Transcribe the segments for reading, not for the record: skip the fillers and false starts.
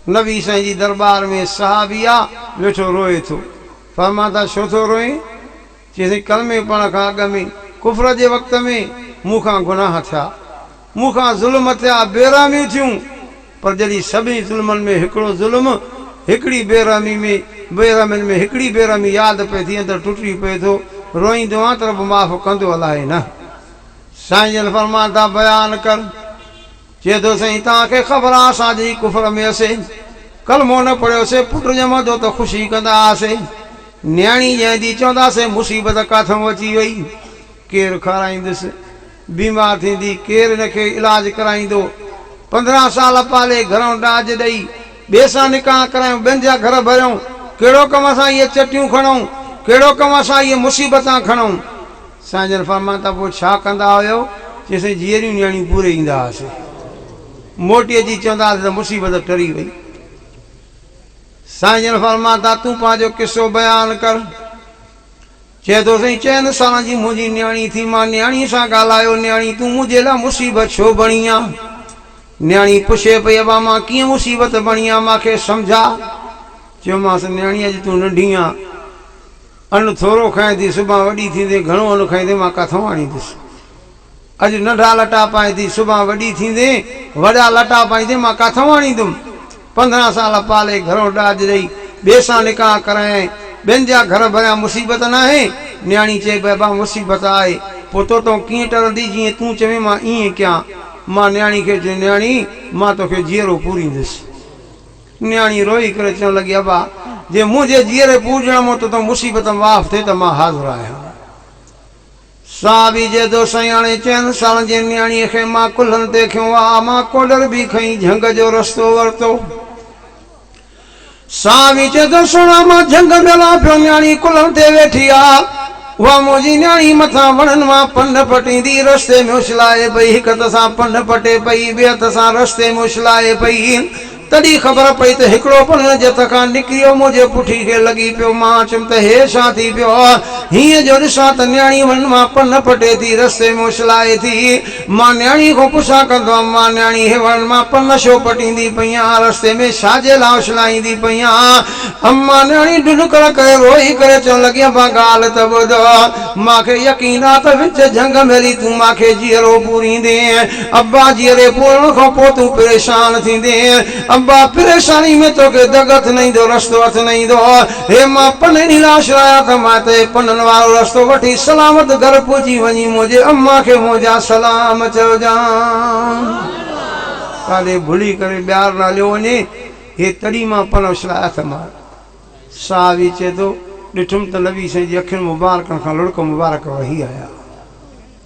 नबी साईं जी दरबार में सहाबी आ वेठो रोए थो। फरमाता छो थो रोए? चई कलमे पढ़ण खां अॻु में कुफर जे वक़्त में मूंखां गुनाह थिया, मूंखां ज़ुल्म थिया, बेरामियूं थियूं, पर जॾहिं सभिनी ज़ुल्मनि में हिकिड़ो ज़ुल्म, हिकिड़ी बेरामी में हिकिड़ी बेरामी यादि पए थी, अंदरि टुटी पए थो, रोईंदो आहियां त रब माफ़ कंदो अलाए न। साईं जन फरमाता बयान कर। चए थो साईं तव्हांखे ख़बर आहे असां जी कुफर में हुआसीं, कलमो न पढ़ियोसीं, पुटु ॼमंदो त ख़ुशी कंदा हुआसीं, न्याणी जंहिं ॾींहुं चवंदासीं मुसीबत काथऊं अची वई, केरु खाराईंदुसि, बीमार थींदी केरु हिनखे इलाज कराईंदो, 15 साल पाले घरों ॾाज ॾेई ॿिए सां निकाह करायूं, ॿियनि जा घर भरियूं, कहिड़ो कम सां इहे चटियूं खणूं, कहिड़ो कम सां इहे मुसीबतां खणूं। साईं जन फरमाता पोइ छा कंदा हुयो? चइसि जीअरियूं न्याणियूं पूरे ईंदा हुआसीं, मोटी अची चवंदा हुआसीं त मुसीबत टरी वई। साईं जन फरमाता तूं पंहिंजो किसो बयान कर। चए थो साईं 4 साल जी मुंहिंजी न्याणी थी, मां न्याणी सां ॻाल्हायो, न्याणी तूं मुंहिंजे लाइ मुसीबत छो बणी आहे? न्याणी पुछे पई अबा मां कीअं मुसीबत बणी आहे, मूंखे सम्झा। चयोमांसि न्याणी अॼु तूं नंढी आहे, अन्न थोरो खाए थी, सुभाणे वॾी थींदे घणो अन्न खाईंदे मां किथां आणींदुसि। अॼु नंढा लटा पाए थी, सुभाणे वॾी थींदे वॾा लटा पाईंदे मां किथां आणींदुमि। 15 साल पाले घरों ॾाज ॾेई ॿिए सां निकाह कराए, ॿियनि जा घर भरिया, मुसीबत न आहे। न्याणी चए बाबा मुसीबत आहे, पोइ तो कीअं टरंदी? जीअं तूं चवे मां ईअं कयां। मां न्याणी खे चयो न्याणी मां तोखे जीअरो पूरींदुसि। न्याणी रोई करे चवणु लॻी अबा जे मुंहिंजे जीअरे पूॼण मां तो मुसीबत माफ़ थिए त मां हाज़िर आहियां। साहबी जे दो साईं हाणे 4 सालनि जे न्याणीअ खे मां कुल्हनि ते खयो आहे, मां कोडर बि खई, झंग जो रस्तो वरितो। साहबी चए थो सुणा मां झंग में ला पियो, न्याणी कुल्हनि ते वेठी आहे, उहा मुंहिंजी न्याणी मथां वणनि मां पन पटींदी रस्ते में उछलाए पई, हिक हथ सां पन पटे पई, ॿिए हथ सां रस्ते में उछलाए पई। तॾहिं ख़बर पई त हिकिड़ो पन जे हथ खां निकिरियो, मुंहिंजे पुठी खे लॻी पियो। मां चयुमि त हे छा थी पियो? हीअं जो ॾिसां त न्याणी वञ मां पन पटे थी, रस्ते में उछलाए थी। मां न्याणी खां पुछां कंदो आहियां मां न्याणी हे वण मां पन छो पटींदी पई आहियां, रस्ते में छाजे लाइ उछलाईंदी पई आहियां? अम्मा न्याणी ढुढकड़ करे रोई करे चवणु लॻी अम्मा ॻाल्हि त ॿुध, मूंखे यकीन आहे त विच झंग मेरी तूं मूंखे जीअरो पूरींदे, अब्बा जीअरे पूरण खां पोइ तूं परेशान थींदे। अब्बा परेशानी में तोखे दग हथ न ईंदो, रस्तो हथ न ईंदो। हे मां पन नीलाश आया त मां ते पननि वारो रस्तो वठी सलामत घर पहुची वञी मुंहिंजे अम्मा खे मुंहिंजा सलाम चवजां। काॾे भुली करे ॿाहिर न हलियो वञे, हे तॾहिं मां पन उछलाया त मां। साहबी चए थो ॾिठुमि त नबी साईं जी अखियुनि मुबारकनि खां लुड़क मुबारक वही आया।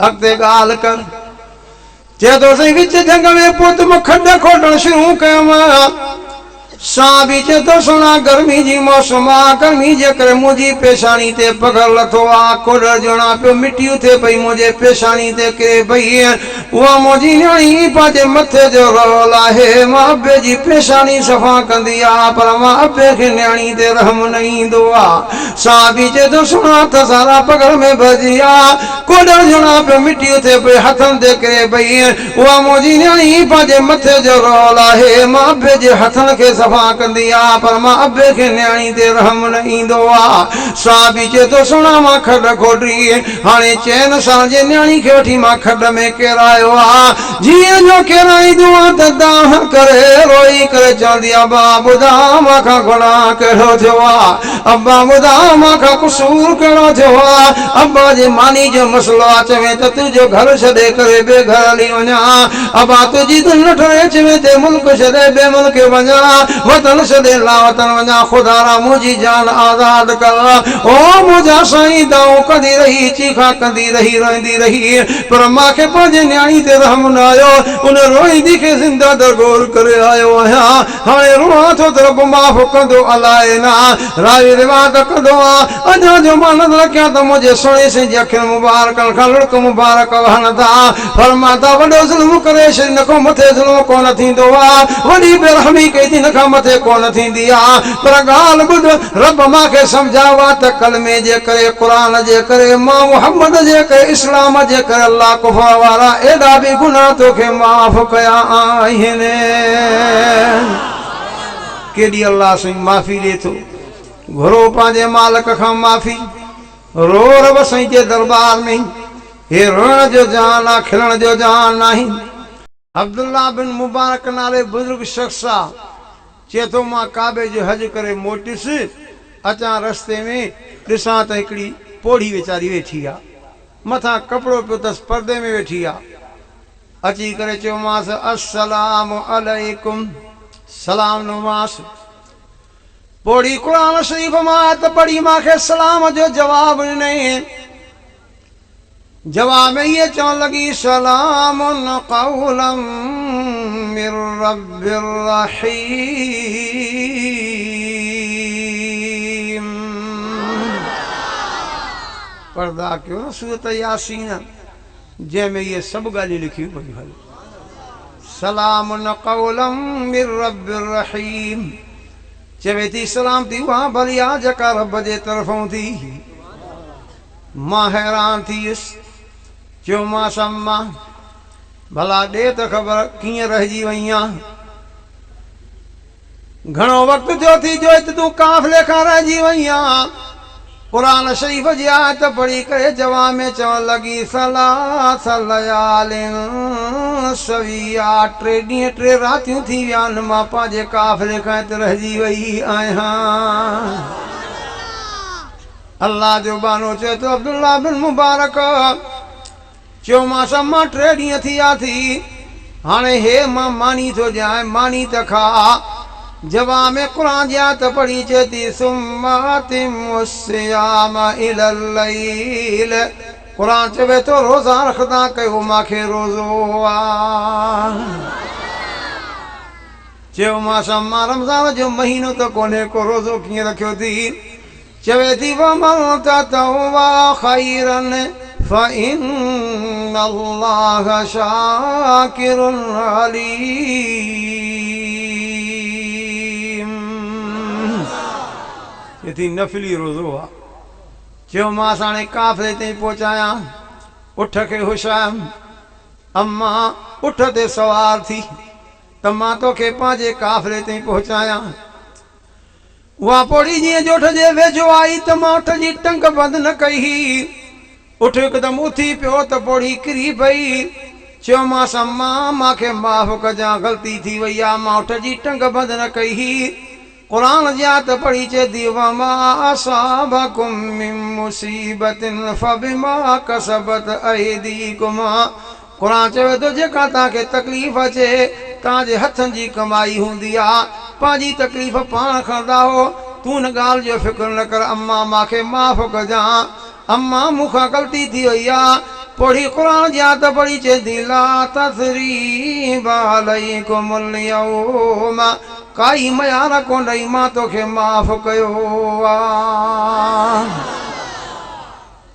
अॻिते ॻाल्हि कर। चए थो साईं विच जंग में पोइ त मां खॾ खोटणु शुरू कयो। साहबी चए थो सुणा गर्मी जी मौसम आहे, गर्मी जे करे मुंहिंजी पेशानी ते पघर लथो आहे, कोडर ॼणा पियो मिटी उथे पई मुंहिंजे पेशानी ते किरे पई। उहा मुंहिंजी न्याणी पंहिंजे मथे जो रोल आहे, मां अबे जी पेशानी सफ़ा कंदी आहे, पर मां अबे खे न्याणी ते रहम न ईंदो आहे। साहबी चए थो सुणा त सारा पघर में भॼी आहे, कोडर ॼणा पियो मिटी उथे पई हथनि ते किरे पई। उहा मुंहिंजी न्याणी पंहिंजे मथे जो रोल आहे, मां अबे जे हथनि खे सफ़ा कंदी आहे, पर मां अबे खे न्याणी ते रहम न ईंदो आहे। साहबी चए थो सुणा मां खॾ खोटी, हाणे 4 साल जे न्याणी खे वठी मां खॾ में केरायो आहे। जीअं जो केराईंदो आहे त दाह करे रोई करे चवंदी आहे अब्बा ॿुधा मूंखां गुनाह कहिड़ो थियो आहे, अब्बा ॿुधा मूंखां कसूर कहिड़ो थियो आहे। अब्बा जे मानी जो मसलो आहे, चवे त तुंहिंजो घर छॾे करे ॿिए घर हली वञा। अब्बा तुंहिंजी दिलि न ठहे, चवे ते मुल्क छॾे ॿिए मुल्क वञा, वतन छॾे लावतन वञा, खुदा रा मुंहिंजी जान आज़ाद कर। ओ मुंहिंजा साईं दाऊं कंदी रही, चीखा कंदी रही, रोईंदी रही, पर मूंखे पंहिंजे न्याणी ते रहम न आयो। उन रोईंदी खे ज़िंदा दरगोर करे आयो आहियां। हाणे रोआं थो त रब माफ़ कंदो अलाए न, राय रिवाज कंदो आहे। अञा जो मां नज़र रखियां त मुंहिंजे सुहिणे साईं जी अखियुनि मुबारकनि खां लुड़क मुबारक वहनि था। फरमाता वॾो ज़ुल्म करे छॾ, हिन खां मथे ज़ुल्म कोन थींदो आहे, वॾी बेरहमी कई थी हिन खां मथे कोन थींदी आहे। पर ॻाल्हि ॿुध, रब मूंखे सम्झायो आहे त कलमे जे करे, क़ुरान जे करे, मां मुहम्मद जे करे, इस्लाम जे करे अल्लाह कुफर वारा एॾा बि गुनाह तोखे माफ़ कया आहिनि। केॾी अल्लाह साईं माफ़ी ॾिए थो। घुरो पंहिंजे मालिक खां माफ़ी, रो रब साईं जे दरबार में। हे रोअण जो जान आहे, खिलण जो जान नाही। अब्दुल्ला बिन मुबारक नाले बुज़ुर्ग शख्स आहे, चए थो मां काबे जो हज करे मोटियुसि, अचां रस्ते में ॾिसां त हिकिड़ी पोड़ी वीचारी वेठी आहे, मथां कपिड़ो पियो अथसि, परदे में वेठी आहे। अची करे चयोमांसि अस्सलाम अलैकुम, सलाम नुमांसि। पोड़ी क़ुरान शरीफ़ मां आयत पढ़ी, मूंखे सलाम जो जवाब ॾिनई। जवाब में ये चवण लगी सलामुन क़ौलन मिर रब्बिर रहीम। पर्दा क्यों न सूरत यासीन, जंहिंमें ये सब ॻाल्हियूं लिखियूं पयूं हल। सलामुन क़ौलन मिर रब्बिर रहीम, चवे थी सलाम थी उहा भली आहे जेका रब जे तरफ़ों थी। मां हैरान थी वियुसि, चयोमांसि अम्मा भला ॾे त ख़बर कीअं रहिजी वई आहे। घणो वक़्तु थियो थी जो हिते तूं काफ़िले खां रहिजी वई आहे। क़ुरान शरीफ़ जी आयत पढ़ी करे जवाब में चवण लॻी सलास लयालिन सविया, 3 ॾींहं 3 रातियूं थी विया आहिनि मां पंहिंजे काफ़िले खां हिते रहिजी वई आहियां। अल्लाह जो बानो चए थो अब्दुल्ला बिन मुबारक, चयोमांसि अम्मा 3 ॾींहं थी विया थी, हाणे हे मां मानी थो ॾियां, मानी त खा। जवाब में क़ुरान जी आयत पढ़ी चए थी सुम्मा अतिम्मु सियाम इलल लैल, क़ुरान चवे थो रोज़ा रखंदा कयो, मूंखे रोज़ो आहे। चयोमांसि अम्मा रमज़ान जो महीनो त कोन्हे को रोज़ो कीअं रखियो थी। चवे थी वमन ततव्वा खैरन फ़इन्नल्लाह शाकिरुन अलीम। ये थी नफ़िली रोज़ो आहे। चयोमांसि हाणे काफ़िले ताईं पहुचायां, उठ खे होशियाम। अम्मा उठ ते सवार थी त मां तोखे पंहिंजे काफ़िले ताईं पहुचायां। उहा पोड़ी जीअं जोठ जे वेझो आई त मां उठ जी टंग बंद न कई। उठ हिकदमि उथी पियो त पोड़ी किरी पई। चयोमांसि अम्मा मूंखे माफ़ कजां, ग़लती थी वई आहे, मां उठ जी टंग बंद न कई। क़ुरान जी आयत पढ़ी चए थी वमा असाबकुम मिन मुसीबतिन फबिमा कसबत अयदीकुम। क़ुरान चवे थो जेका तव्हांखे तकलीफ़ अचे तव्हांजे हथनि जी कमाई हूंदी आहे, पंहिंजी तकलीफ़ पाण खणंदा हो, तूं न ॻाल्हि जो फ़िक्र न कर। अम्मा मूंखे माफ़ कजां, अम्मा मूंखां ग़लती थी वई आहे। पोड़ी क़ुरान जी आयत पढ़ी चए थी ला तस्रीबा अलैकुमुल यौम, काई मयार कोन्हई, मां तोखे माफ़ कयो आहे।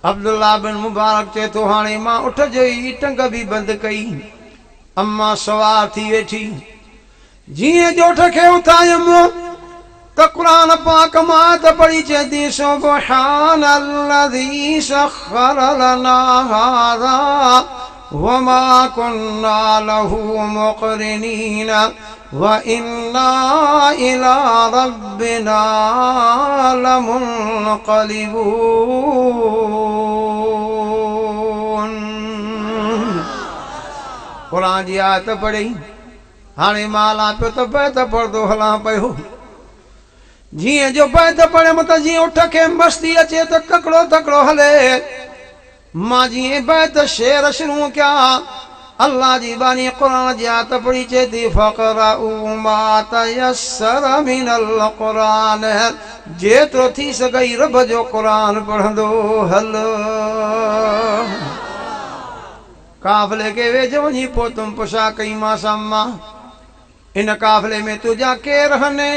अब्दुल्ला बिन मुबारक चए थो हाणे मां उठ जो ई टंग बि बंदि कई। अम्मा सवार थी वेठी। जीअं जोठ खे उथायमि त क़ुरान पाक मां त पढ़ी चए थी सुब्हानल्लज़ी सख़्ख़र लना हाज़ा वमा कुन्ना लहू मुक़रिनीन व इन्ना इला रब्बिना लमुनक़लिबून। क़ुरान जी आयत पढ़ी, हाणे मां हलां पियो त बैत पढ़ंदो हलां पियो। जीअं जो बैत पढ़ियमि त जीअं उठ खे मस्ती अचे त तकिड़ो तकिड़ो हले। मां जीअं बैत शेर शुरू कया, अल्लाह जी बानी क़ुरान जी आयत पढ़ी चए थी फ़क़रऊ मा तयस्सर मिनल क़ुरान, जेतिरो थी सघई रब जो क़ुरान पढ़ंदो हल। काफ़िले खे वेझो वञी पहुतुमि, पुछा कई मांसि अम्मा इन काफ़िले में तुंहिंजा केरु आहिनि।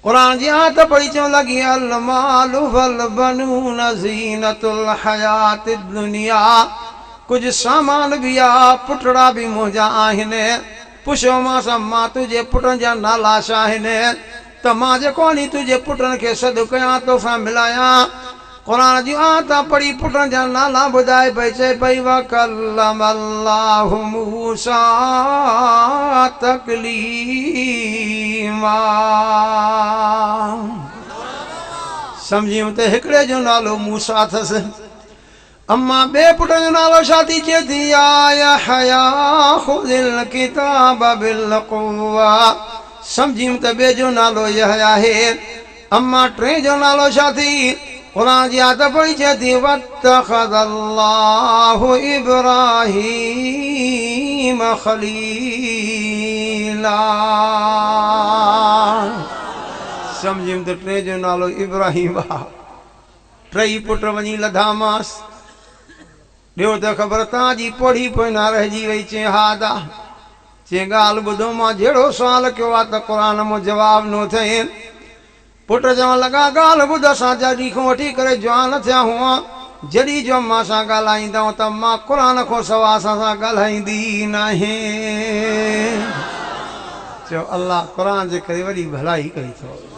क़ुरान जी आयत पढ़ी चवण लॻी अल मालु वल बनून ज़ीनतुल हयातिद दुनिया, कुझु सामान बि आहे, पुटड़ा बि मुंहिंजा आहिनि। पुछियो मांसि अम्मा तुंहिंजे पुटनि जा नाला छा आहिनि, त मां जेको आनी तुंहिंजे पुटनि खे सॾु कयां तोसां मिलायां। कुरान जी आयतां पढ़ी पुटनि जा नाला ॿुधाए पई चए पई वकल्लमल्लाहु मूसा तकलीमा। सम्झियूं त हिकिड़े जो नालो मूसा अथसि। अम्मा ॿिए पुट जो नालो छा थी चए थी या यहया खुज़िल किताब बिलक़ुव्वा। सम्झियूं त ॿिए जो नालो यहया आहे। अम्मा टे जो नालो छा थी? क़ुरान जी आयत पढ़ी चए थी वत्तख़ज़ल्लाहु इब्राहीम ख़लीला। सम्झियूं त टे जो नालो इब्राहीम आहे। टई पुट वञी लधामांसि। ॿियो त ख़बर तव्हांजी पढ़ी पोइ न रहिजी वई। चए हा दा। चए ॻाल्हि ॿुधो मां जहिड़ो सुवाल कयो आहे त क़ुरान मां जवाब न थिए। पुट चवण लॻा ॻाल्हि ॿुध असां जॾहिं खां वठी करे जवान थिया हुआ जॾहिं जो मां सां ॻाल्हाईंदा त मां क़ुरान खां सवाइ असां सां ॻाल्हाईंदी न आहे। चयो अल्लाह क़ुरान जे करे वॾी भलाई कई अथव।